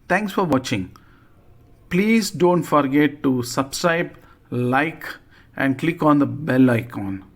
Thanks for watching. Please don't forget to subscribe, like, and click on the bell icon.